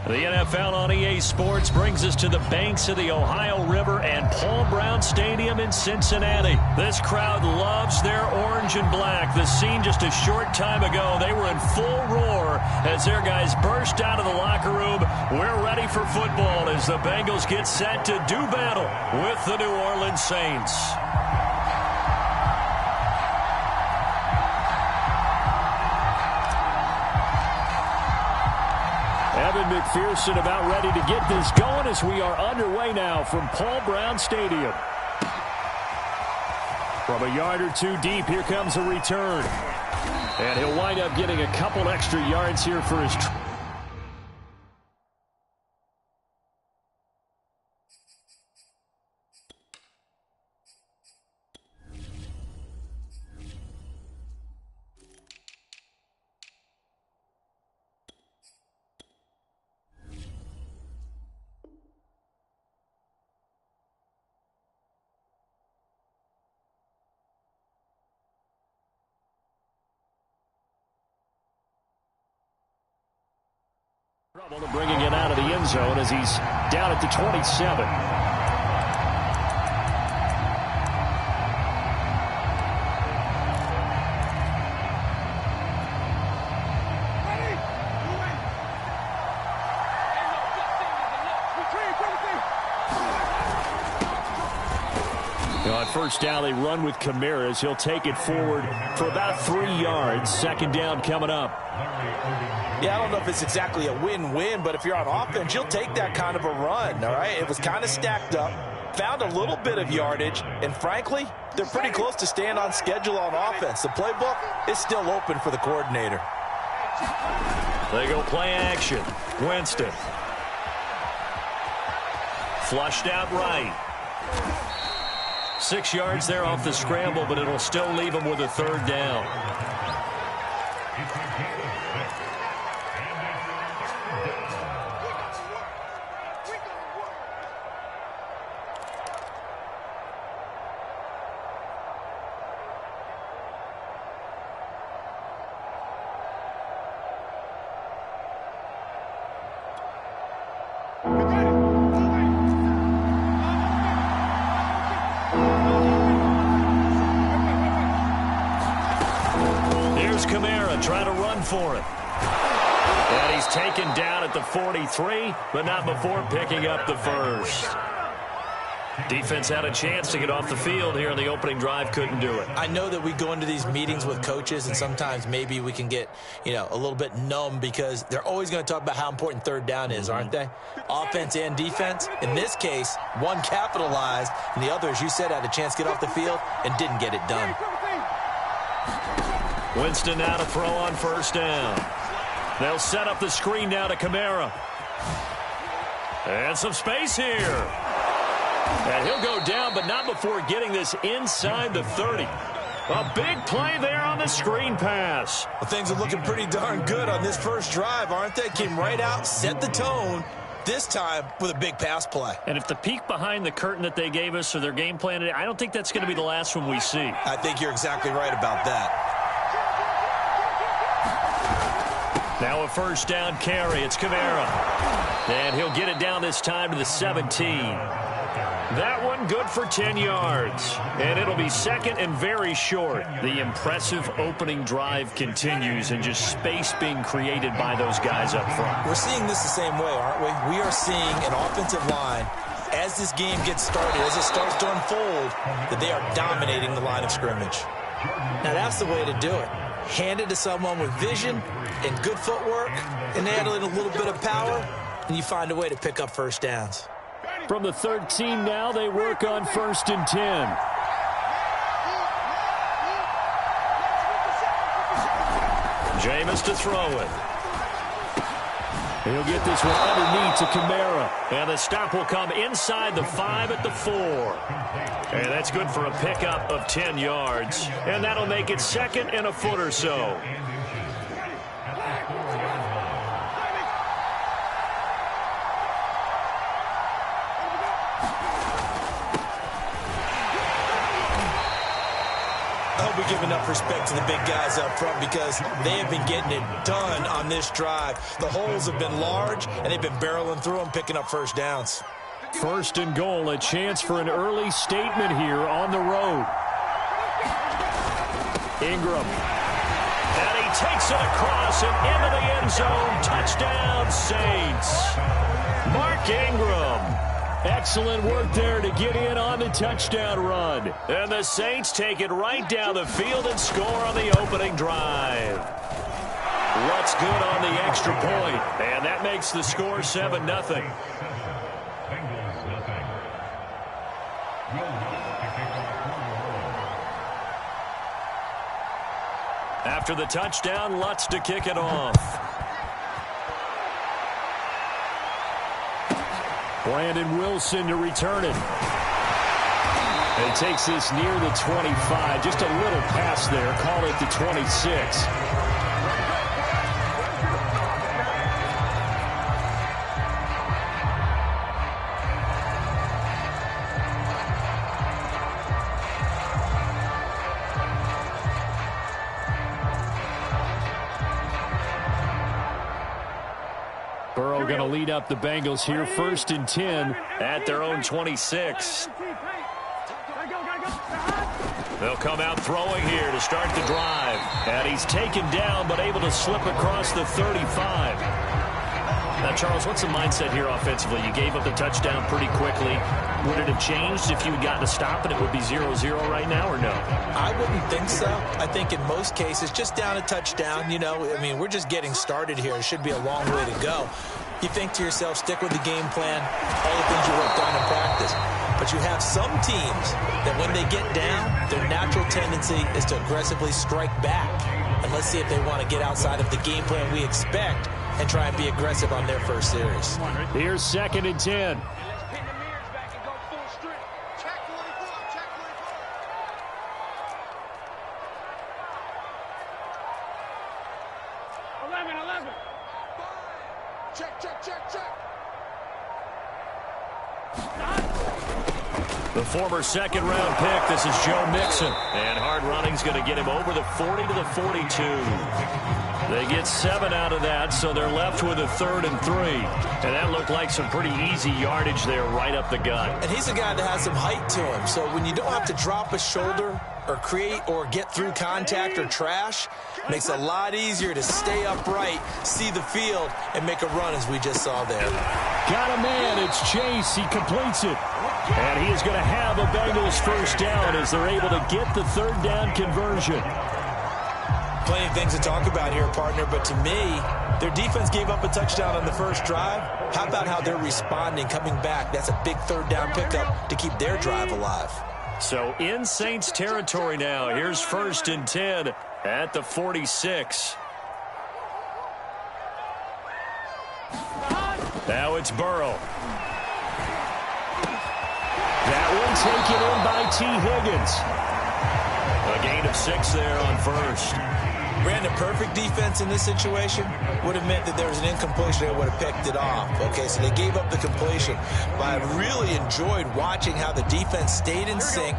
The NFL on EA Sports brings us to the banks of the Ohio River and Paul Brown Stadium in Cincinnati. This crowd loves their orange and black. The scene just a short time ago, they were in full roar as their guys burst out of the locker room. We're ready for football as the Bengals get set to do battle with the New Orleans Saints. Evan McPherson about ready to get this going as we are underway now from Paul Brown Stadium. From a yard or two deep, here comes a return. And he'll wind up getting a couple extra yards here for his trouble to bringing it out of the end zone as he's down at the 27. On first down, they run with Kamara. He'll take it forward for about 3 yards. Second down coming up. Yeah, I don't know if it's exactly a win-win, but if you're on offense, you'll take that kind of a run, all right? It was kind of stacked up, found a little bit of yardage, and frankly, they're pretty close to staying on schedule on offense. The playbook is still open for the coordinator. They go play action. Winston. Flushed out right. 6 yards there off the scramble, but it'll still leave him with a third down. Trying to run for it. And he's taken down at the 43, but not before picking up the first. Defense had a chance to get off the field here in the opening drive, couldn't do it. I know that we go into these meetings with coaches, and sometimes maybe we can get, a little bit numb because they're always going to talk about how important third down is, aren't they? Offense and defense. In this case, one capitalized, and the other, as you said, had a chance to get off the field and didn't get it done. Winston now to throw on first down. They'll set up the screen now to Kamara. And some space here. And he'll go down, but not before getting this inside the 30. A big play there on the screen pass. Well, things are looking pretty darn good on this first drive, aren't they? Came right out, set the tone, this time with a big pass play. And if the peek behind the curtain that they gave us or their game plan today, I don't think that's going to be the last one we see. I think you're exactly right about that. Now a first down carry. It's Kamara. And he'll get it down this time to the 17. That one good for 10 yards. And it'll be second and very short. The impressive opening drive continues and just space being created by those guys up front. We're seeing this the same way, aren't we? We are seeing an offensive line, as this game gets started, as it starts to unfold, that they are dominating the line of scrimmage. Now that's the way to do it. Hand it to someone with vision and good footwork and add in a little bit of power, and you find a way to pick up first downs. From the 13 now, they work on first and 10. Jameis to throw it. He'll get this one underneath to Kamara. And the stop will come inside the 5 at the 4. And that's good for a pickup of 10 yards. And that'll make it second and a foot or so. I hope we give enough respect to the big guys up front because they have been getting it done on this drive. The holes have been large, and they've been barreling through them, picking up first downs. First and goal, a chance for an early statement here on the road. Ingram. And he takes it across and into the end zone. Touchdown, Saints. Mark Ingram. Excellent work there to get in on the touchdown run. And the Saints take it right down the field and score on the opening drive. What's good on the extra point? And that makes the score 7-0. After the touchdown, Lutz to kick it off. Brandon Wilson to return it. And takes this near the 25. Just a little pass there. Call it the 26. Burrow going to lead up the Bengals here, 1st and 10 at their own 26. They'll come out throwing here to start the drive. And he's taken down but able to slip across the 35. Now, Charles, what's the mindset here offensively? You gave up the touchdown pretty quickly. Would it have changed if you had gotten a stop and it would be 0-0 right now, or no? I wouldn't think so. I think in most cases, just down a touchdown, you know, I mean, we're just getting started here. It should be a long way to go. You think to yourself, stick with the game plan, all the things you worked on in practice. But you have some teams that when they get down, their natural tendency is to aggressively strike back. And let's see if they want to get outside of the game plan we expect and try and be aggressive on their first series. Here's 2nd and 10. The former 2nd-round pick, this is Joe Mixon. And hard running's going to get him over the 40 to the 42. They get 7 out of that, so they're left with a 3rd and 3. And that looked like some pretty easy yardage there right up the gut. And he's a guy that has some height to him, so when you don't have to drop a shoulder or create or get through contact or trash, makes it a lot easier to stay upright, see the field, and make a run as we just saw there. Got a man, it's Chase, he completes it. And he is going to have a Bengals first down as they're able to get the 3rd down conversion. Plenty of things to talk about here, partner, but to me, their defense gave up a touchdown on the first drive. How about how they're responding, coming back? That's a big 3rd down pickup to keep their drive alive. So in Saints territory now, here's 1st and 10 at the 46. Now it's Burrow. That one taken in by T. Higgins. A gain of 6 there on first. Brandon, perfect defense in this situation would have meant that there was an incompletion. They would have picked it off. Okay, so they gave up the completion. But I really enjoyed watching how the defense stayed in sync,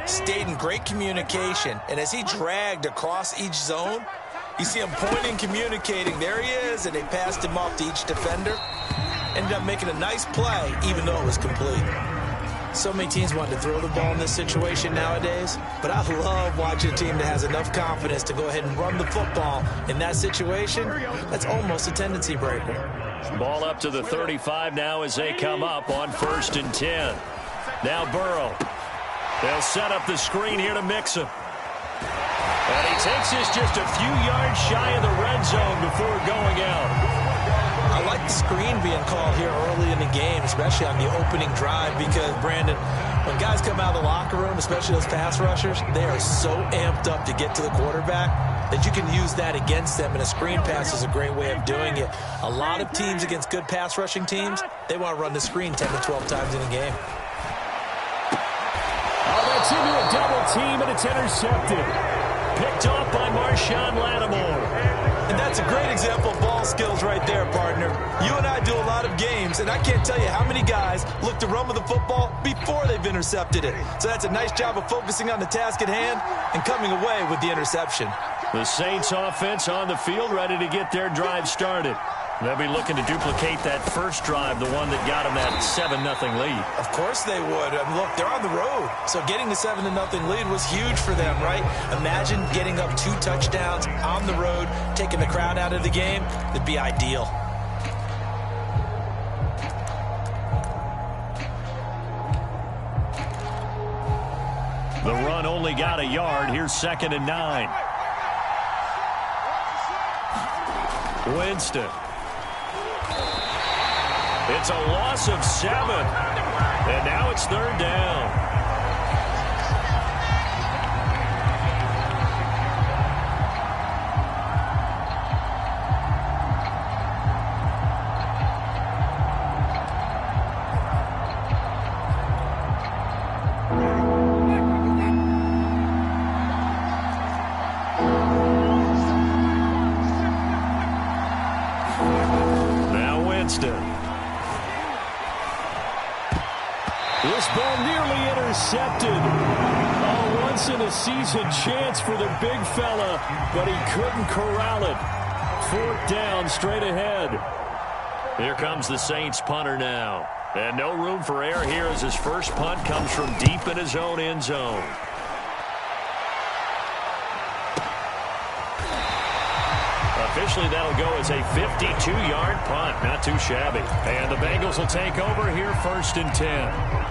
stayed in great communication. And as he dragged across each zone, you see him pointing, communicating. There he is, and they passed him off to each defender. Ended up making a nice play, even though it was complete. So many teams want to throw the ball in this situation nowadays, but I love watching a team that has enough confidence to go ahead and run the football in that situation. That's almost a tendency breaker. Ball up to the 35 now as they come up on 1st and 10. Now Burrow. They'll set up the screen here to Mixon. And he takes this just a few yards shy of the red zone before going out. I like the screen being called here early in the game, especially on the opening drive, because, Brandon, when guys come out of the locker room, especially those pass rushers, they are so amped up to get to the quarterback that you can use that against them, and a screen pass is a great way of doing it. A lot of teams against good pass rushing teams, they want to run the screen 10 to 12 times in a game. Oh, that's into a double team, and it's intercepted. Picked off by Marshawn Lattimore. And that's a great example of ball skills right there, partner. You and I do a lot of games Bruce, and I can't tell you how many guys look to run with the football before they've intercepted it. So that's a nice job of focusing on the task at hand and coming away with the interception. The Saints offense on the field, ready to get their drive started. They'll be looking to duplicate that first drive, the one that got them that 7-0 lead. Of course they would. I mean, look, they're on the road. So getting the 7-0 lead was huge for them, right? Imagine getting up 2 touchdowns on the road, taking the crowd out of the game. It'd be ideal. The run only got a yard. Here's 2nd and 9. Winston. It's a loss of 7. And now it's 3rd down. This ball nearly intercepted. A once-in-a-season chance for the big fella, but he couldn't corral it. 4th down, straight ahead. Here comes the Saints punter now. And no room for error here as his first punt comes from deep in his own end zone. Officially, that'll go as a 52-yard punt. Not too shabby. And the Bengals will take over here 1st and 10.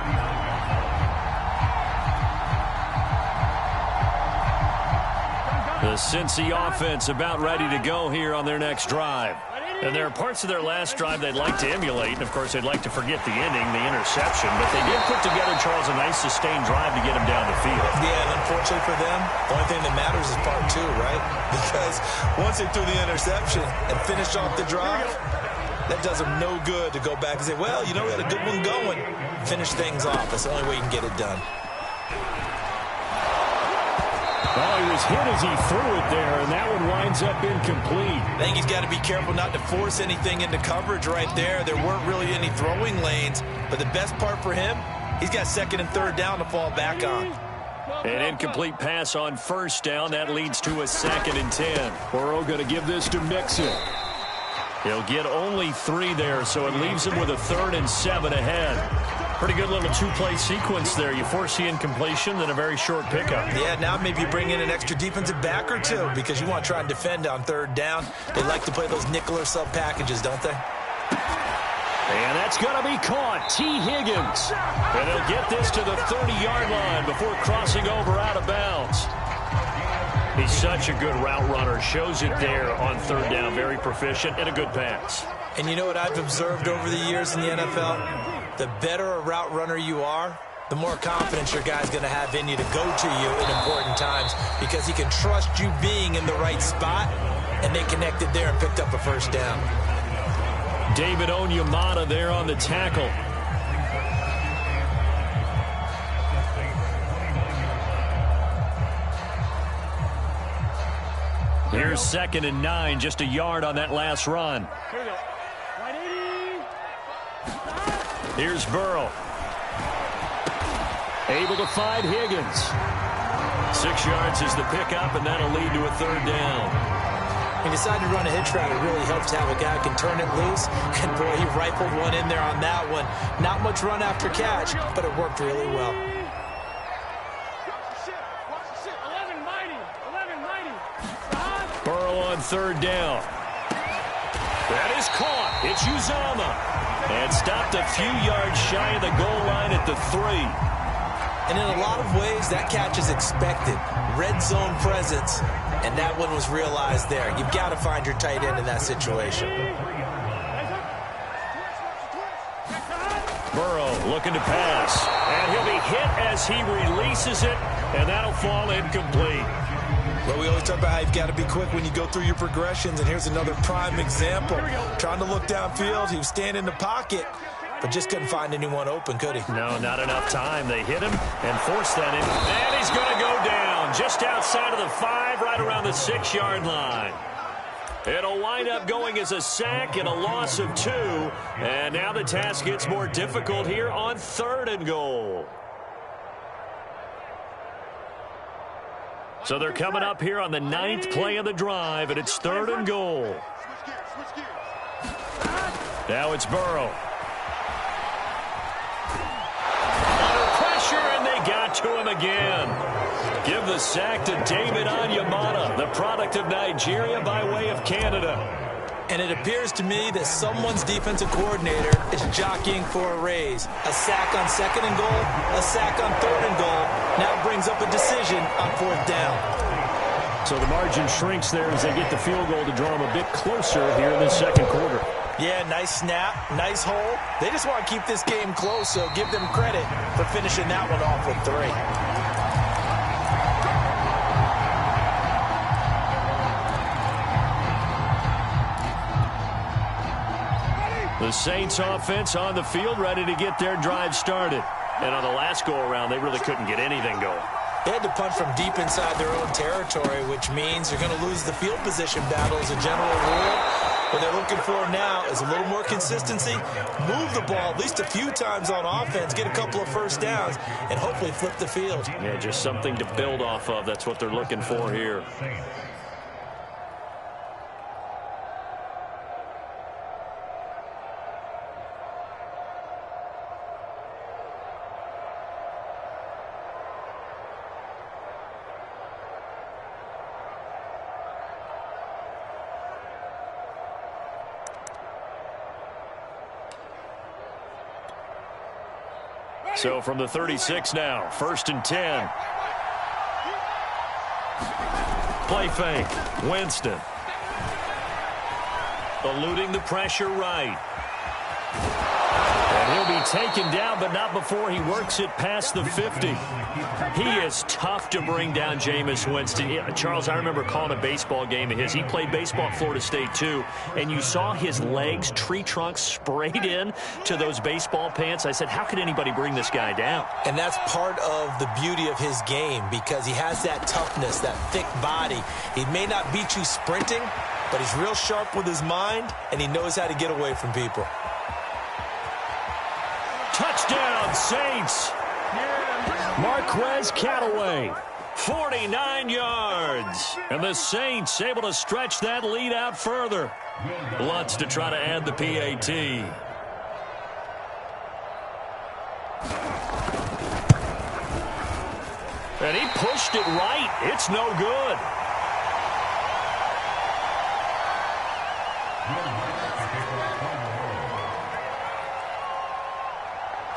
The Cincy offense about ready to go here on their next drive. And there are parts of their last drive they'd like to emulate. And, of course, they'd like to forget the ending, the interception. But they did put together, Charles, a nice sustained drive to get them down the field. Yeah, and unfortunately for them, the only thing that matters is part 2, right? Because once they threw the interception and finished off the drive, that does them no good to go back and say, well, you know, we had a good one going. Finish things off. That's the only way you can get it done. Well, he was hit as he threw it there, and that one winds up incomplete. I think he's got to be careful not to force anything into coverage right there. There weren't really any throwing lanes, but the best part for him, he's got 2nd and 3rd down to fall back on. An incomplete pass on 1st down. That leads to a 2nd and 10. Burrow going to give this to Mixon. He'll get only 3 there, so it leaves him with a 3rd and 7 ahead. Pretty good little 2-play sequence there. You force the incompletion, then a very short pickup. Yeah, now maybe you bring in an extra defensive back or 2 because you want to try and defend on 3rd down. They like to play those nickel or sub packages, don't they? And that's going to be caught. T. Higgins. And he'll get this to the 30-yard line before crossing over out of bounds. He's such a good route runner. Shows it there on 3rd down. Very proficient and a good pass. And you know what I've observed over the years in the NFL? The better a route runner you are, the more confidence your guy's going to have in you to go to you in important times because he can trust you being in the right spot, and they connected there and picked up a 1st down. David Onyemata there on the tackle. Here's 2nd and 9, just a yard on that last run. Here's Burrow. Able to find Higgins. 6 yards is the pickup, and that'll lead to a 3rd down. He decided to run a hitch route. It really helps to have a guy who can turn it loose. And, boy, he rifled one in there on that one. Not much run after catch, but it worked really well. Burrow on 3rd down. That is caught. It's Uzomah. And stopped a few yards shy of the goal line at the 3. And in a lot of ways, that catch is expected. Red zone presence, and that one was realized there. You've got to find your tight end in that situation. Burrow looking to pass. And he'll be hit as he releases it, and that'll fall incomplete. Well, we always talk about how you've got to be quick when you go through your progressions, and here's another prime example. Trying to look downfield, he was standing in the pocket, but just couldn't find anyone open, could he? No, not enough time. They hit him and forced that in. And he's going to go down just outside of the 5, right around the 6-yard line. It'll wind up going as a sack and a loss of 2. And now the task gets more difficult here on 3rd and goal. So they're coming up here on the 9th play of the drive, and it's 3rd and goal. Now it's Burrow. Under pressure, and they got to him again. Give the sack to David Onyemata, the product of Nigeria by way of Canada. And it appears to me that someone's defensive coordinator is jockeying for a raise. A sack on 2nd and goal, a sack on 3rd and goal. Now brings up a decision on 4th down. So the margin shrinks there as they get the field goal to draw them a bit closer here in the 2nd quarter. Yeah, nice snap, nice hole. They just want to keep this game close, so give them credit for finishing that one off with 3. The Saints offense on the field, ready to get their drive started. And on the last go-around, they really couldn't get anything going. They had to punt from deep inside their own territory, which means they're going to lose the field position battle as a general rule. What they're looking for now is a little more consistency, move the ball at least a few times on offense, get a couple of first downs, and hopefully flip the field. Yeah, just something to build off of. That's what they're looking for here. So from the 36 now, 1st and 10. Play fake. Winston. Eluding the pressure right. And he'll be taken down, but not before he works it past the 50. He is tough to bring down, Jameis Winston. Yeah, Charles, I remember calling a baseball game of his. He played baseball at Florida State, too, and you saw his legs, tree trunks sprayed in to those baseball pants. I said, how could anybody bring this guy down? And that's part of the beauty of his game because he has that toughness, that thick body. He may not beat you sprinting, but he's real sharp with his mind, and he knows how to get away from people. Touchdown, Saints. Marquez Callaway, 49 yards. And the Saints able to stretch that lead out further. Lutz to try to add the PAT. And he pushed it right. It's no good.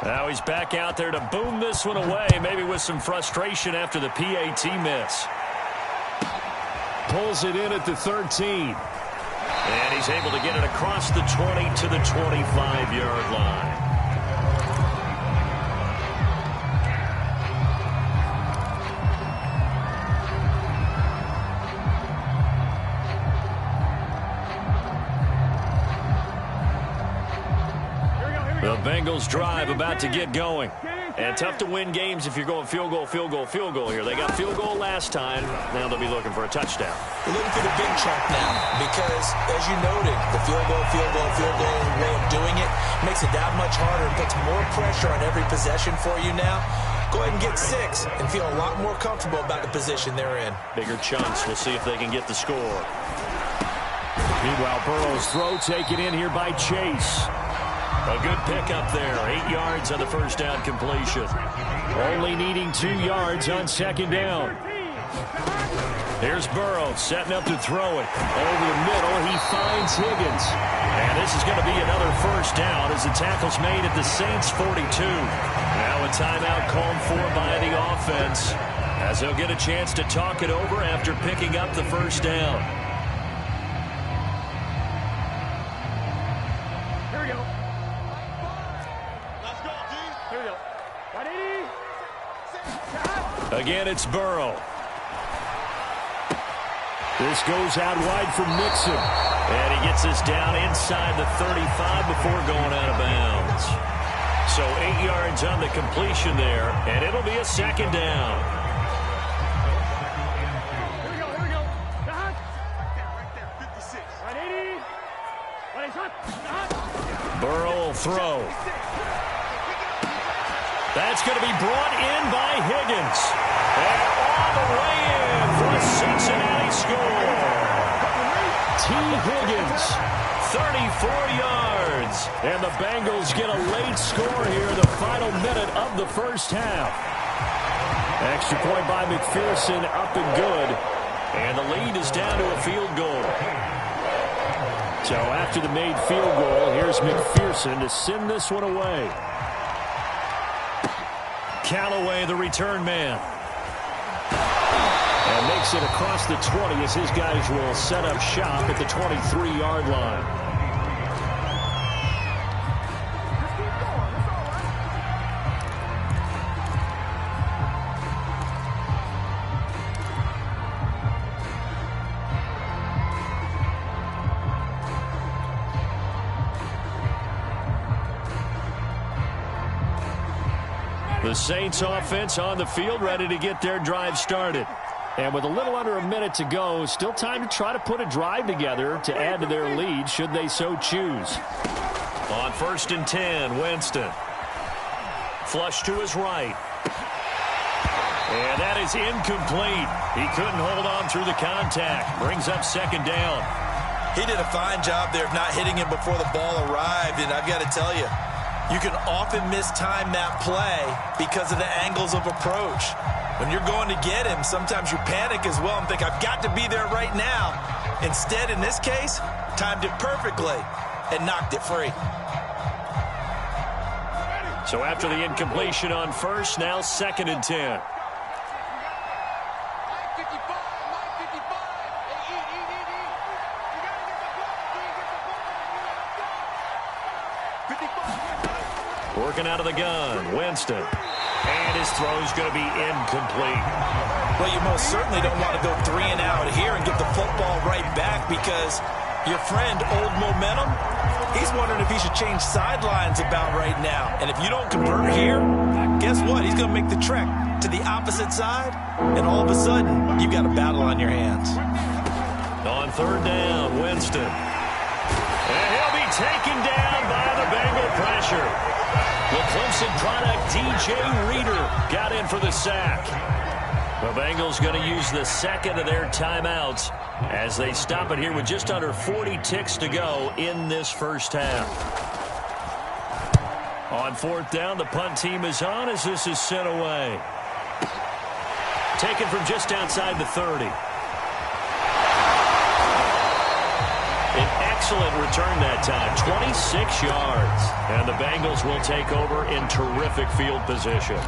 Now he's back out there to boom this one away, maybe with some frustration after the PAT miss. Pulls it in at the 13. And he's able to get it across the 20 to the 25-yard line. The Bengals drive about to get going. And tough to win games if you're going field goal, field goal, field goal here. They got field goal last time. Now they'll be looking for a touchdown. We're looking for the big chunk now because, as you noted, the field goal way of doing it makes it that much harder and puts more pressure on every possession for you now. Go ahead and get 6 and feel a lot more comfortable about the position they're in. Bigger chunks. We'll see if they can get the score. Meanwhile, Burrow's throw taken in here by Chase. A good pickup there. 8 yards on the first down completion. Only needing 2 yards on second down. Here's Burrow setting up to throw it. Over the middle, he finds Higgins. And this is going to be another first down as the tackle's made at the Saints' 42. Now a timeout called for by the offense as they'll get a chance to talk it over after picking up the first down. Again, it's Burrow. This goes out wide for Mixon. And he gets this down inside the 35 before going out of bounds. So 8 yards on the completion there, and it'll be a second down. Here we go. Right there, 56. Burrow will throw. That's going to be brought in by Higgins. And all the way in for a Cincinnati score. T. Higgins, 34 yards. And the Bengals get a late score here in the final minute of the first half. Extra point by McPherson, up and good. And the lead is down to a field goal. So after the made field goal, here's McPherson to send this one away. Callaway, the return man. And makes it across the 20 as his guys will set up shop at the 23-yard line. The Saints offense on the field, ready to get their drive started. And with a little under a minute to go, still time to try to put a drive together to add to their lead should they so choose. On 1st and 10, Winston. Flush to his right. And that is incomplete. He couldn't hold on through the contact. Brings up 2nd down. He did a fine job there of not hitting him before the ball arrived, and I've got to tell you, you can often mistime that play because of the angles of approach. When you're going to get him, sometimes you panic as well and think, I've got to be there right now. Instead, in this case, timed it perfectly and knocked it free. So after the incompletion on 1st, now 2nd and 10. Working out of the gun, Winston. And his throw's going to be incomplete. Well, you most certainly don't want to go 3 and out here and get the football right back because your friend, Old Momentum, he's wondering if he should change sidelines about right now. And if you don't convert here, guess what? He's going to make the trek to the opposite side, and all of a sudden, you've got a battle on your hands. On 3rd down, Winston. And he'll be taken down by the Bengal pressure. The Clemson product, DJ Reader, got in for the sack. The Bengals going to use the 2nd of their timeouts as they stop it here with just under 40 ticks to go in this first half. On 4th down, the punt team is on as this is sent away. Taken from just outside the 30. An excellent return that time, 26 yards. And the Bengals will take over in terrific field position.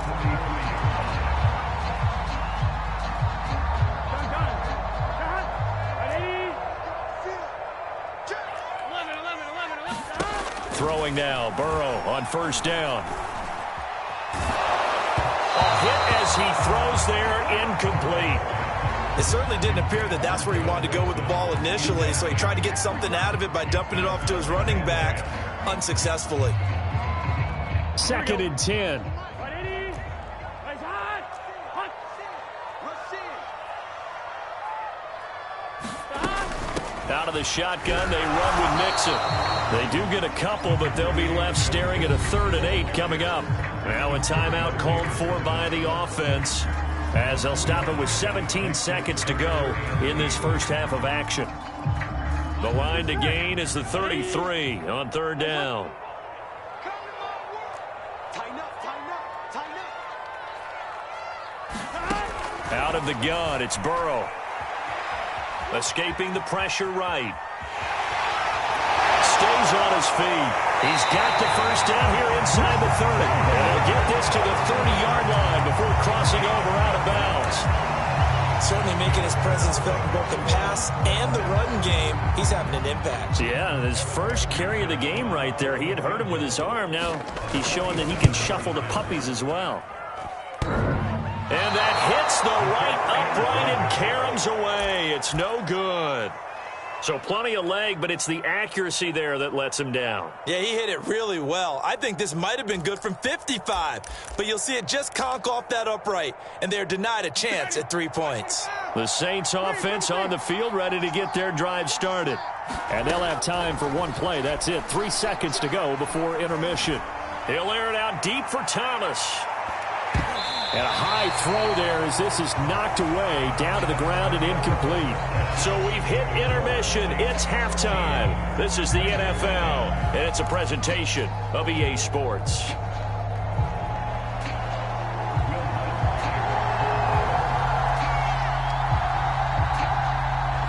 Throwing now, Burrow on 1st down. A hit as he throws there, incomplete. It certainly didn't appear that that's where he wanted to go with the ball initially, so he tried to get something out of it by dumping it off to his running back unsuccessfully. 2nd and 10. Out of the shotgun, they run with Mixon. They do get a couple, but they'll be left staring at a 3rd and 8 coming up. Now a timeout called for by the offense, as they'll stop it with 17 seconds to go in this first half of action. The line to gain is the 33 on 3rd down. Out of the gun, it's Burrow. Escaping the pressure right. Stays on his feet. He's got the 1st down here inside the 30. And he'll get this to the 30-yard line before crossing over out of bounds. Certainly making his presence felt in both the pass and the run game. He's having an impact. Yeah, his first carry of the game right there. He had hurt him with his arm. Now he's showing that he can shuffle the puppies as well. And that hits the right upright and caroms away. It's no good. So plenty of leg, but it's the accuracy there that lets him down. Yeah, he hit it really well. I think this might have been good from 55, but you'll see it just conk off that upright, and they're denied a chance at 3 points. The Saints offense on the field, ready to get their drive started. And they'll have time for one play. That's it. 3 seconds to go before intermission. He'll air it out deep for Thomas. And a high throw there as this is knocked away, down to the ground and incomplete. So we've hit intermission. It's halftime. This is the NFL, and it's a presentation of EA Sports.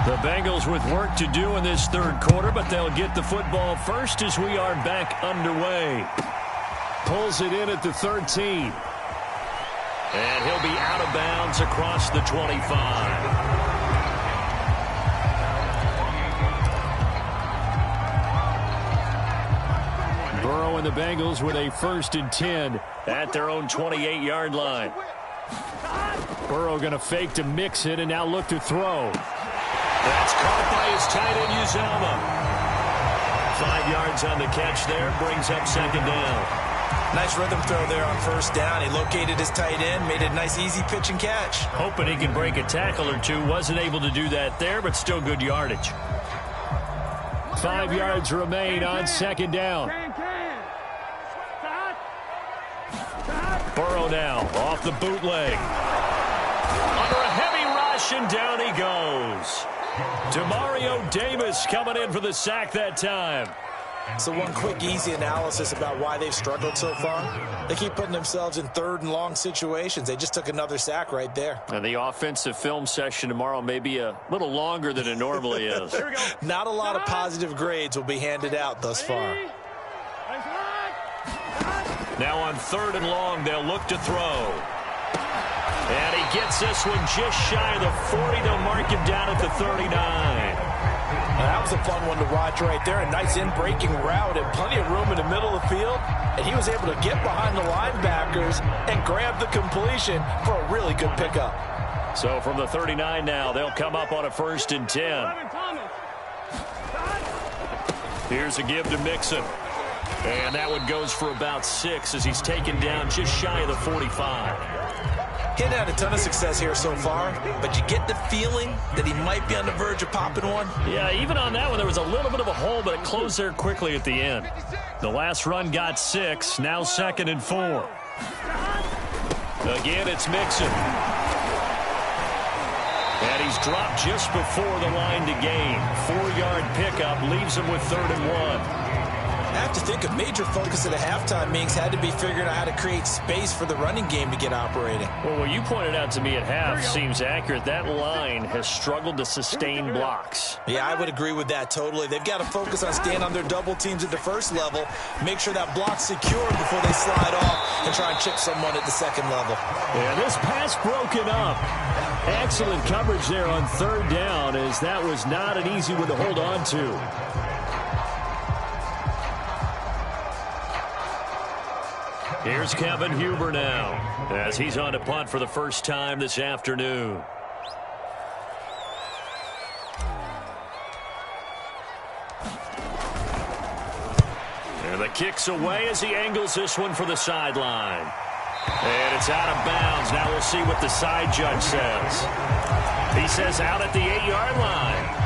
The Bengals with work to do in this third quarter, but they'll get the football first as we are back underway. Pulls it in at the 13. And he'll be out of bounds across the 25. Burrow and the Bengals with a 1st and 10 at their own 28-yard line. Burrow going to fake to mix it and now look to throw. That's caught by his tight end, Uzomah. 5 yards on the catch there, brings up 2nd down. Nice rhythm throw there on 1st down. He located his tight end, made it a nice easy pitch and catch. Hoping he can break a tackle or two. Wasn't able to do that there, but still good yardage. 5 yards remain on 2nd down. Burrow now off the bootleg. Under a heavy rush, and down he goes. Demario Davis coming in for the sack that time. So one quick, easy analysis about why they've struggled so far. They keep putting themselves in 3rd and long situations. They just took another sack right there. And the offensive film session tomorrow may be a little longer than it normally is. Not a lot of positive grades will be handed out thus far. Now on 3rd and long, they'll look to throw. And he gets this one just shy of the 40. They'll mark him down at the 39. That was a fun one to watch right there. A nice in-breaking route and plenty of room in the middle of the field. And he was able to get behind the linebackers and grab the completion for a really good pickup. So from the 39 now, they'll come up on a 1st and 10. Here's a give to Mixon. And that one goes for about 6 as he's taken down just shy of the 45. He hadn't had a ton of success here so far, but you get the feeling that he might be on the verge of popping one. Yeah, even on that one, there was a little bit of a hole, but it closed there quickly at the end. The last run got 6, now 2nd and 4. Again, it's Mixon. And he's dropped just before the line to gain. 4-yard pickup leaves him with 3rd and 1. I have to think a major focus at the halftime meetings had to be figuring out how to create space for the running game to get operating. Well, what you pointed out to me at half seems accurate. That line has struggled to sustain blocks. Yeah, I would agree with that totally. They've got to focus on staying on their double teams at the 1st level, make sure that block's secure before they slide off and try and chip someone at the 2nd level. Yeah, this pass broken up. Excellent coverage there on 3rd down, as that was not an easy one to hold on to. Here's Kevin Huber now, as he's on to punt for the first time this afternoon. And the kick's away as he angles this one for the sideline. And it's out of bounds. Now we'll see what the side judge says. He says out at the 8-yard line.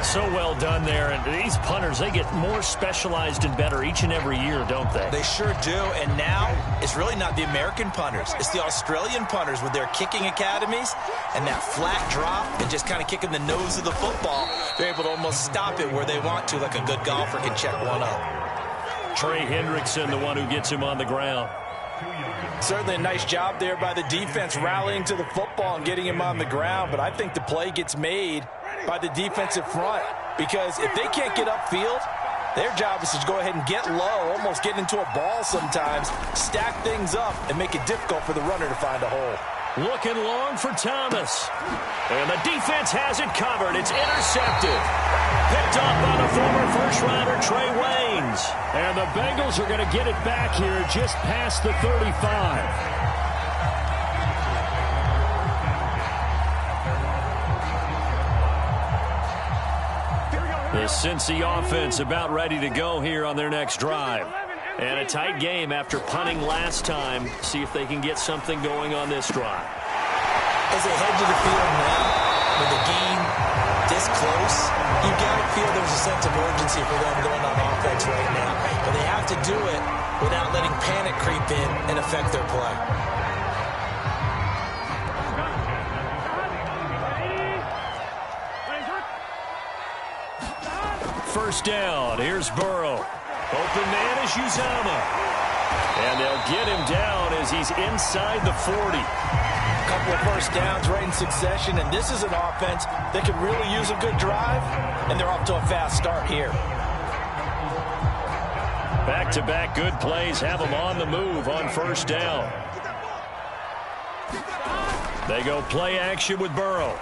So well done there. And these punters, they get more specialized and better each and every year, don't they? They sure do. And now it's really not the American punters. It's the Australian punters with their kicking academies and that flat drop and just kind of kicking the nose of the football. They're able to almost stop it where they want to, like a good golfer can check one up. Trey Hendrickson, the one who gets him on the ground. Certainly a nice job there by the defense rallying to the football and getting him on the ground. But I think the play gets made by the defensive front, because if they can't get upfield, their job is to go ahead and get low, almost get into a ball sometimes, stack things up, and make it difficult for the runner to find a hole. Looking long for Thomas. And the defense has it covered. It's intercepted. Picked up by the former first-rounder Trey Waynes. And the Bengals are going to get it back here just past the 35. The Cincy offense about ready to go here on their next drive. And a tight game after punting last time. See if they can get something going on this drive. As they head to the field now, with the game this close, you got to feel there's a sense of urgency for them going on offense right now. But they have to do it without letting panic creep in and affect their play. First down. Here's Burrow. Open man is Uzomah. And they'll get him down as he's inside the 40. A couple of first downs right in succession, and this is an offense that could really use a good drive, and they're off to a fast start here. Back-to-back good plays have them on the move on first down. They go play action with Burrow.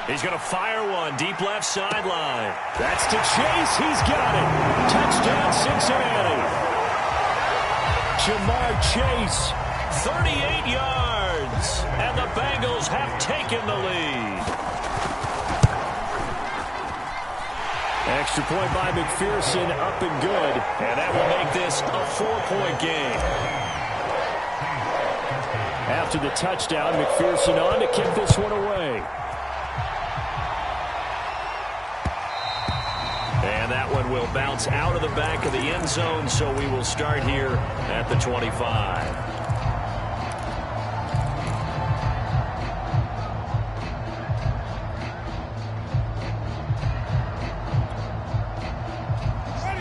He's going to fire one deep left sideline. That's to Chase. He's got it. Touchdown, Cincinnati. Jamar Chase, 38 yards. And the Bengals have taken the lead. Extra point by McPherson, up and good. And that will make this a 4-point game. After the touchdown, McPherson on to kick this one away. And that one will bounce out of the back of the end zone, so we will start here at the 25.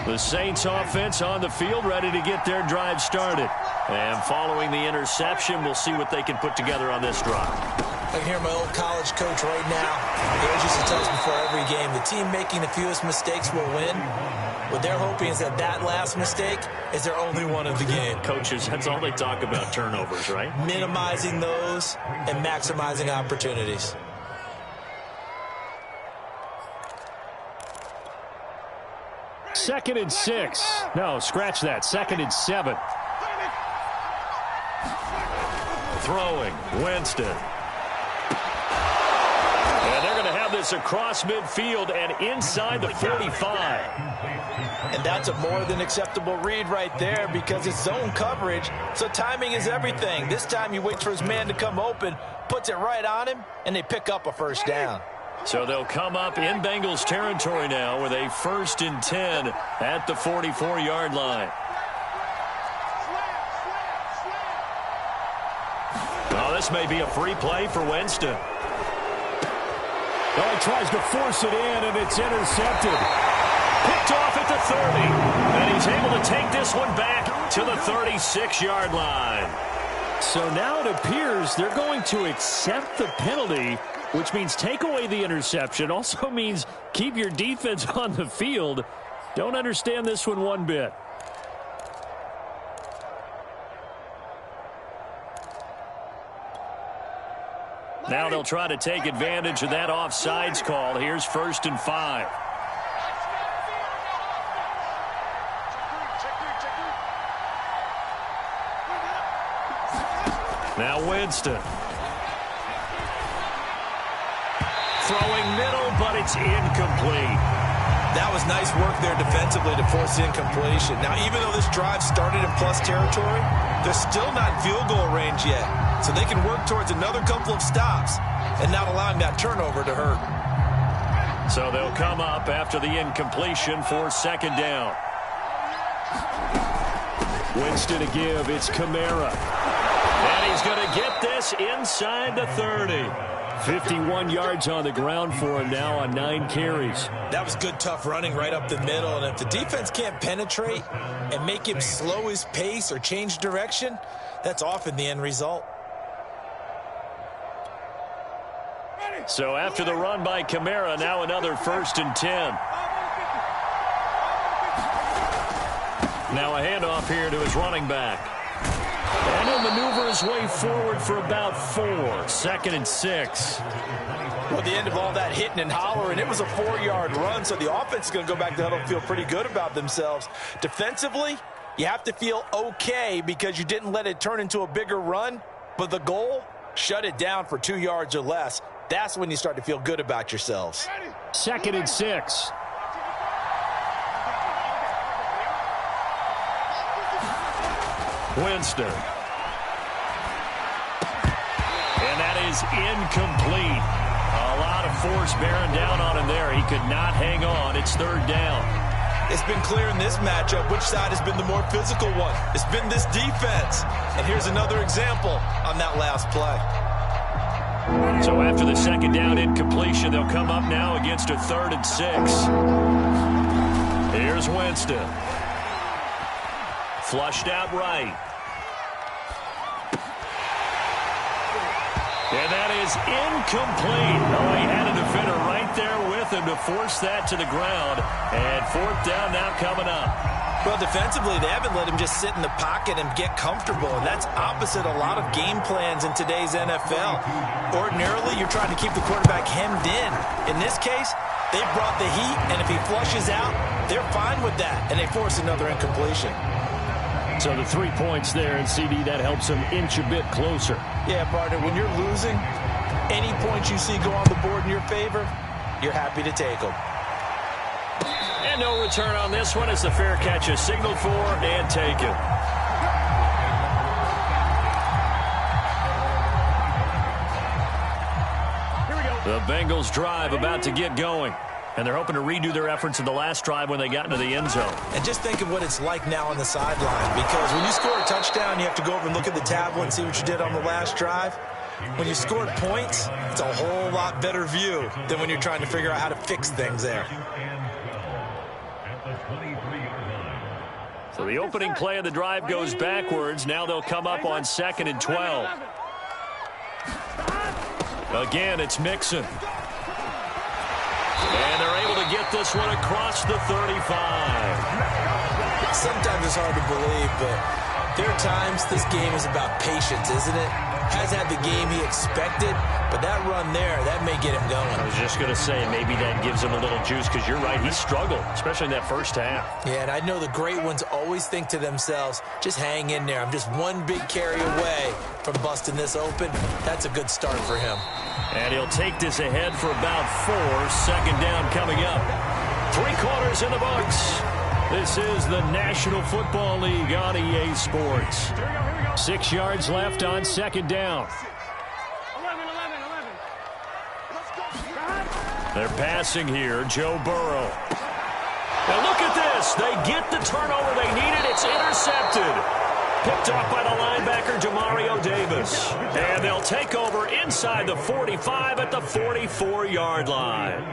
The Saints offense on the field, ready to get their drive started. And following the interception, we'll see what they can put together on this drive. I can hear my old college coach right now. He always used to tell us before every game, the team making the fewest mistakes will win. What they're hoping is that that last mistake is their only one of the game. Coaches, that's all they talk about, turnovers, right? Minimizing those and maximizing opportunities. Second and 6. No, scratch that. Second and 7. Throwing, Winston. And they're going to have this across midfield and inside the 45. And that's a more than acceptable read right there because it's zone coverage, so timing is everything. This time he waits for his man to come open, puts it right on him, and they pick up a first down. So they'll come up in Bengals territory now with a 1st and 10 at the 44-yard line. Oh, this may be a free play for Winston. Oh, he tries to force it in, and it's intercepted. Picked off at the 30. And he's able to take this one back to the 36-yard line. So now it appears they're going to accept the penalty, which means take away the interception. Also means keep your defense on the field. Don't understand this one bit. Now they'll try to take advantage of that offsides call. Here's 1st and 5. Now Winston. Throwing middle, but it's incomplete. That was nice work there defensively to force incompletion. Now, even though this drive started in plus territory, they're still not in field goal range yet. So they can work towards another couple of stops and not allowing that turnover to hurt. So they'll come up after the incompletion for 2nd down. Winston to give. It's Kamara. And he's going to get this inside the 30. 51 yards on the ground for him now on 9 carries. That was good, tough running right up the middle. And if the defense can't penetrate and make him slow his pace or change direction, that's often the end result. So after the run by Kamara, now another 1st and 10. Now a handoff here to his running back. And he'll maneuver his way forward for about 4. 2nd and 6. Well, at the end of all that hitting and hollering, it was a 4-yard run, so the offense is going to go back to huddle and feel pretty good about themselves. Defensively, you have to feel okay because you didn't let it turn into a bigger run, but the goal, shut it down for 2 yards or less. That's when you start to feel good about yourselves. 2nd and 6. Winston. And that is incomplete. A lot of force bearing down on him there. He could not hang on. It's 3rd down. It's been clear in this matchup which side has been the more physical one. It's been this defense. And here's another example on that last play. So after the 2nd down incompletion, they'll come up now against a 3rd and 6. Here's Winston. Flushed out right. And that is incomplete. Oh, he had a defender right there with him to force that to the ground. And 4th down now coming up. Well, defensively, they haven't let him just sit in the pocket and get comfortable. And that's opposite a lot of game plans in today's NFL. Ordinarily, you're trying to keep the quarterback hemmed in. In this case, they brought the heat, and if he flushes out, they're fine with that. And they force another incompletion. So the 3 points there, and CD, that helps them inch a bit closer. Yeah, partner, when you're losing, any points you see go on the board in your favor, you're happy to take them. And no return on this one as the fair catch is signaled for and taken. The Bengals drive about to get going. And they're hoping to redo their efforts in the last drive when they got into the end zone. And just think of what it's like now on the sideline. Because when you score a touchdown, you have to go over and look at the tablet and see what you did on the last drive. When you scored points, it's a whole lot better view than when you're trying to figure out how to fix things there. So the opening play of the drive goes backwards. Now they'll come up on 2nd and 12. Again, it's Mixon. And they're able to get this one across the 35. Sometimes it's hard to believe, but there are times this game is about patience, isn't it? Has had the game he expected, but that run there, that may get him going. I was just going to say, maybe that gives him a little juice, because you're right, he struggled, especially in that first half. Yeah, and I know the great ones always think to themselves, just hang in there. I'm just one big carry away from busting this open. That's a good start for him. And he'll take this ahead for about 4. 2nd down coming up. 3 quarters in the books. This is the National Football League on EA Sports. 6 yards left on 2nd down. They're passing here, Joe Burrow. Now look at this. They get the turnover they needed. It's intercepted. Picked off by the linebacker, Demario Davis. And they'll take over inside the 45 at the 44-yard line.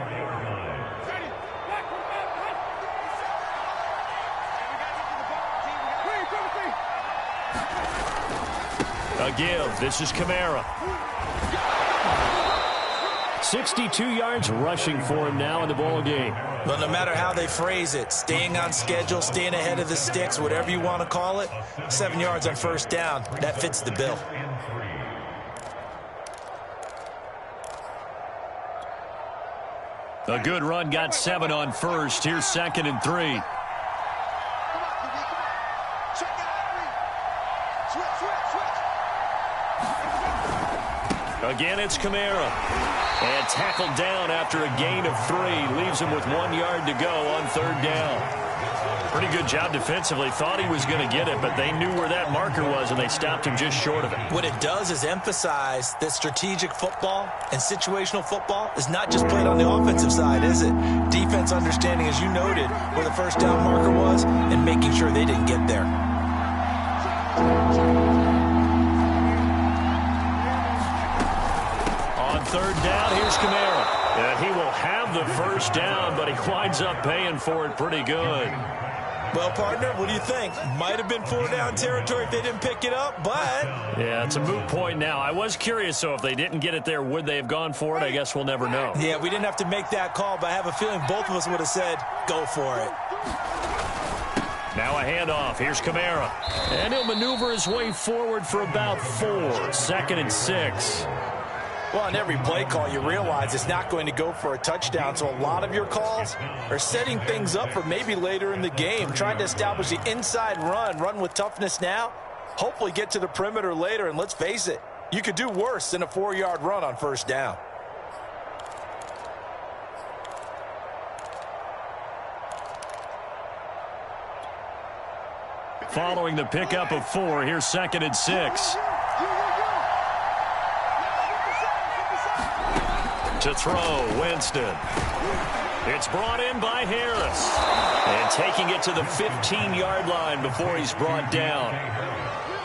A give. This is Kamara. 62 yards rushing for him now in the ball game. Well, no matter how they phrase it, staying on schedule, staying ahead of the sticks, whatever you want to call it, 7 yards on 1st down, that fits the bill. A good run, got 7 on 1st. Here's 2nd and 3. Again, it's Kamara. And tackled down after a gain of 3. Leaves him with 1 yard to go on 3rd down. Pretty good job defensively. Thought he was going to get it, but they knew where that marker was, and they stopped him just short of it. What it does is emphasize that strategic football and situational football is not just played on the offensive side, is it? Defense understanding, as you noted, where the 1st down marker was and making sure they didn't get there. On 3rd down, here's Kamara. And he will have the 1st down, but he winds up paying for it pretty good. Well, partner, what do you think? Might have been 4-down territory if they didn't pick it up, but... Yeah, it's a moot point now. I was curious, so if they didn't get it there, would they have gone for it? I guess we'll never know. Yeah, we didn't have to make that call, but I have a feeling both of us would have said, go for it. Now a handoff. Here's Kamara. And he'll maneuver his way forward for about 4. 2nd and 6. Well, on every play call, you realize it's not going to go for a touchdown, so a lot of your calls are setting things up for maybe later in the game, trying to establish the inside run with toughness now, hopefully get to the perimeter later, and let's face it, you could do worse than a 4-yard run on 1st down. following the pickup of 4. Here's 2nd and 6. To throw, Winston. It's brought in by Harris. And taking it to the 15-yard line before he's brought down.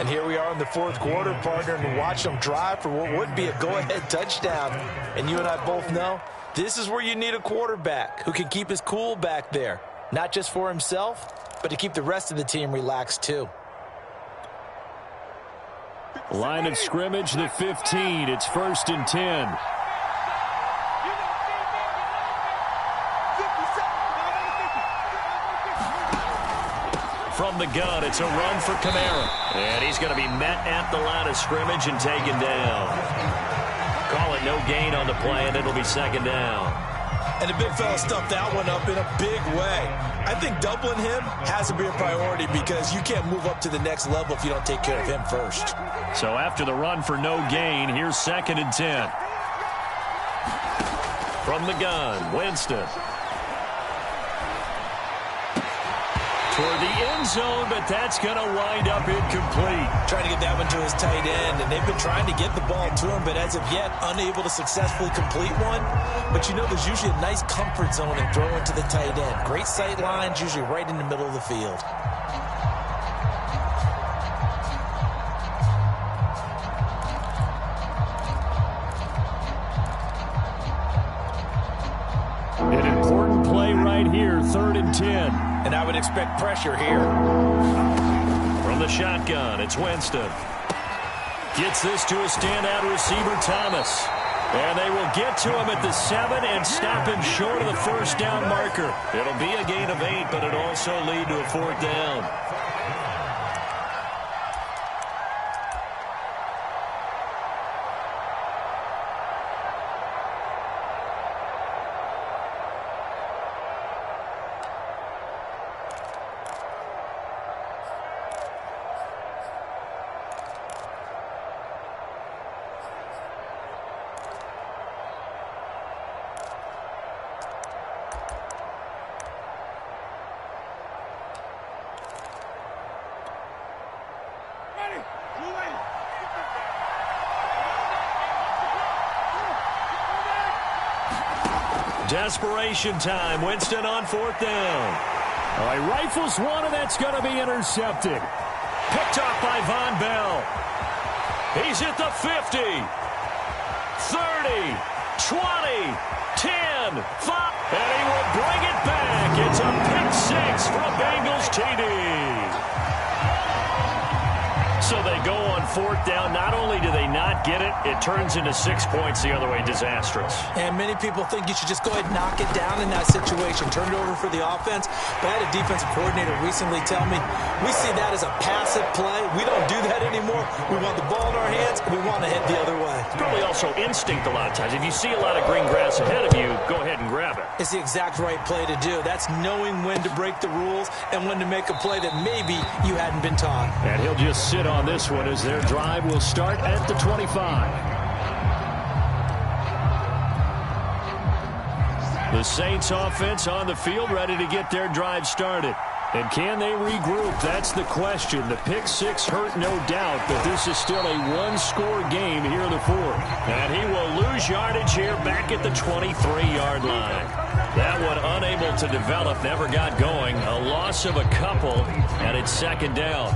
And here we are in the 4th quarter, partner, and watch them drive for what would be a go-ahead touchdown. And you and I both know this is where you need a quarterback who can keep his cool back there. Not just for himself, but to keep the rest of the team relaxed too. Line of scrimmage, the 15. It's 1st and 10. From the gun, it's a run for Kamara. And he's going to be met at the line of scrimmage and taken down. Call it no gain on the play, and it'll be 2nd down. And the big fella stuffed that one up in a big way. I think doubling him has to be a priority because you can't move up to the next level if you don't take care of him first. So after the run for no gain, here's 2nd and 10. From the gun, Winston. Toward the end zone, but that's going to wind up incomplete. Trying to get that one to his tight end, and they've been trying to get the ball to him, but as of yet, unable to successfully complete one. But you know there's usually a nice comfort zone in throwing to the tight end. Great sight lines, usually right in the middle of the field. An important play right here, 3rd and 10. And I would expect pressure here. From the shotgun, it's Winston. Gets this to a standout receiver, Thomas. And they will get to him at the 7 and stop him short of the 1st down marker. It'll be a gain of 8, but it'll also lead to a 4th down. Desperation time. Winston on 4th down. All right, rifles one, and that's going to be intercepted. Picked off by Von Bell. He's at the 50, 30, 20, 10, 5, and he will bring it back. It's a pick 6 from Bengals TD. So they go on 4th down. Not only do they not get it, it turns into 6 points the other way. Disastrous. And many people think you should just go ahead and knock it down in that situation. Turn it over for the offense. But I had a defensive coordinator recently tell me, we see that as a passive play. We don't do that anymore. We want the ball in our hands, and we want to head the other way. It's probably also instinct a lot of times. If you see a lot of green grass ahead of you, go ahead and grab it. It's the exact right play to do. That's knowing when to break the rules and when to make a play that maybe you hadn't been taught. And he'll just sit on this one as their drive will start at the 25. The Saints offense on the field ready to get their drive started. And can they regroup? That's the question. The pick 6 hurt, no doubt, but this is still a one-score game here in the 4th. And he will lose yardage here back at the 23-yard line. That one unable to develop, never got going. A loss of a couple, and it's 2nd down.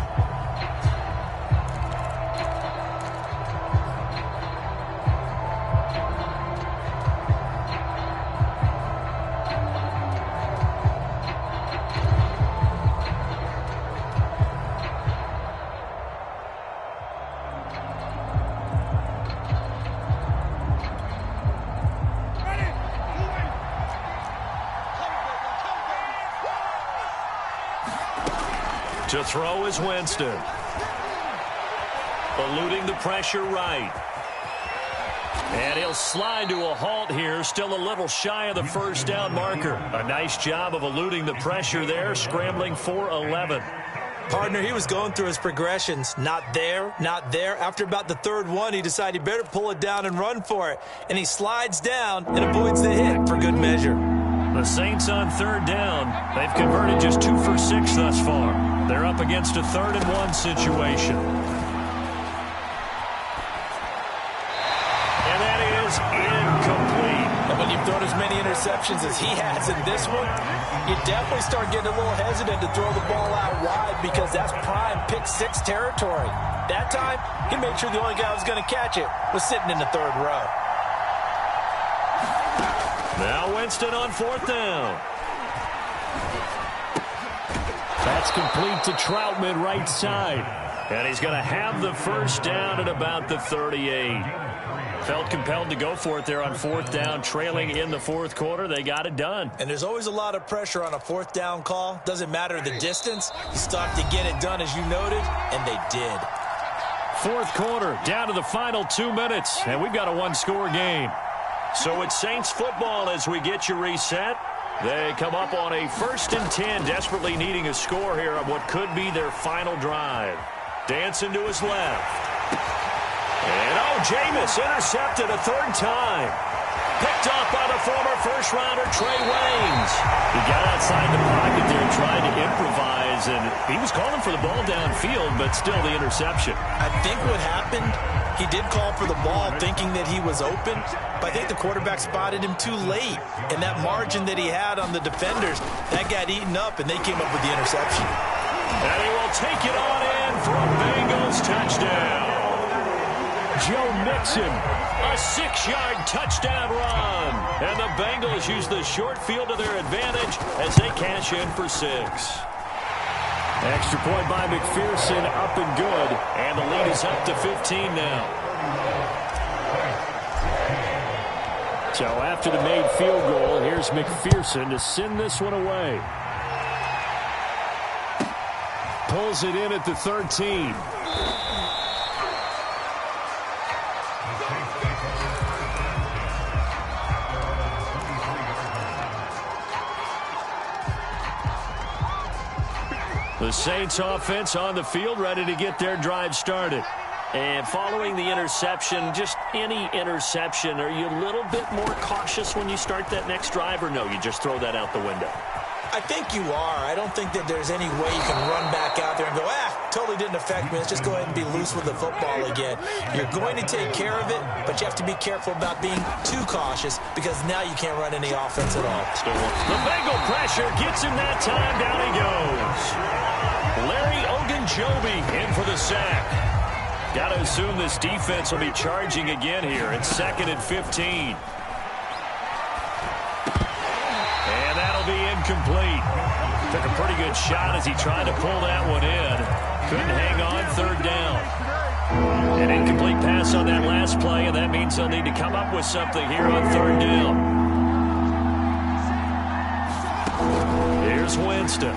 To throw is Winston. Eluding the pressure right. And he'll slide to a halt here. Still a little shy of the 1st down marker. A nice job of eluding the pressure there. Scrambling for 11. Partner, he was going through his progressions. Not there, not there. After about the 3rd one, he decided he better pull it down and run for it. And he slides down and avoids the hit for good measure. The Saints on third down. They've converted just 2 for 6 thus far. They're up against a 3rd-and-1 situation. And that is incomplete. And when you've thrown as many interceptions as he has in this one, you definitely start getting a little hesitant to throw the ball out wide because that's prime pick-6 territory. That time, he made sure the only guy who was going to catch it was sitting in the 3rd row. Now Winston on 4th down. That's complete to Troutman, right side. And he's going to have the 1st down at about the 38. Felt compelled to go for it there on 4th down, trailing in the 4th quarter. They got it done. And there's always a lot of pressure on a 4th down call. Doesn't matter the distance. You still have to get it done, as you noted, and they did. 4th quarter, down to the final 2 minutes, and we've got a 1-score game. So it's Saints football as we get you reset. They come up on a 1st and 10, desperately needing a score here on what could be their final drive. Dancing to his left. And Jameis intercepted a 3rd time. Picked off by the former first-rounder Trey Waynes. He got outside the pocket there and tried to improvise, and he was calling for the ball downfield, but still the interception. I think what happened, he did call for the ball thinking that he was open, but I think the quarterback spotted him too late. And that margin that he had on the defenders, that got eaten up, and they came up with the interception. And he will take it on in for a Bengals touchdown. Joe Mixon, a 6-yard touchdown run. And the Bengals use the short field to their advantage as they cash in for 6. Extra point by McPherson, up and good. And the lead is up to 15 now. So after the made field goal, here's McPherson to send this one away. Pulls it in at the 13. The Saints offense on the field, ready to get their drive started. And following the interception, just any interception, are you a little bit more cautious when you start that next drive, or no, you just throw that out the window? I think you are. I don't think that there's any way you can run back out there and go, totally didn't affect me. Let's just go ahead and be loose with the football again. You're going to take care of it, but you have to be careful about being too cautious because now you can't run any offense at all. The Bengal pressure gets him that time. Down he goes. Larry Ogunjobi in for the sack. Got to assume this defense will be charging again here. It's 2nd and 15. And that'll be incomplete. Took a pretty good shot as he tried to pull that one in. Couldn't hang on, 3rd down. An incomplete pass on that last play, and that means they'll need to come up with something here on 3rd down. Here's Winston.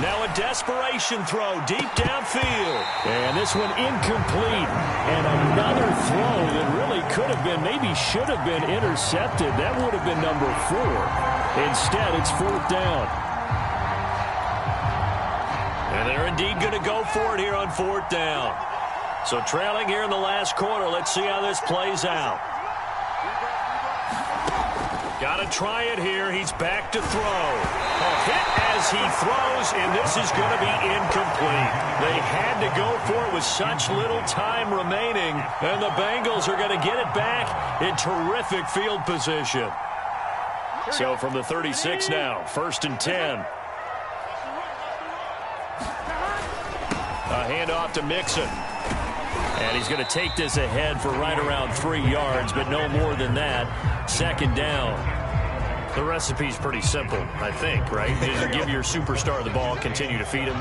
Now a desperation throw deep downfield. And this one incomplete. And another throw that really could have been, maybe should have been intercepted. That would have been number 4. Instead, it's 4th down. And they're indeed going to go for it here on 4th down. So trailing here in the last quarter. Let's see how this plays out. Got to try it here. He's back to throw. A hit as he throws, and this is going to be incomplete. They had to go for it with such little time remaining, and the Bengals are going to get it back in terrific field position. So from the 36 now, 1st and 10. A handoff to Mixon. And he's going to take this ahead for right around 3 yards, but no more than that. 2nd down. The recipe's pretty simple, I think, right? Just give your superstar the ball, continue to feed him.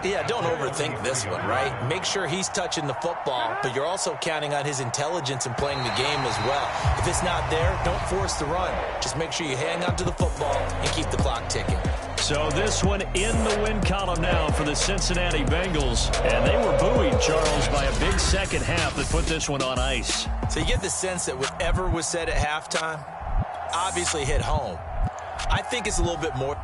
Yeah, don't overthink this one, right? Make sure he's touching the football, but you're also counting on his intelligence in playing the game as well. If it's not there, don't force the run. Just make sure you hang on to the football and keep the clock ticking. So this one in the win column now for the Cincinnati Bengals. And they were buoyed, Charles, by a big second half that put this one on ice. So you get the sense that whatever was said at halftime obviously hit home. I think it's a little bit more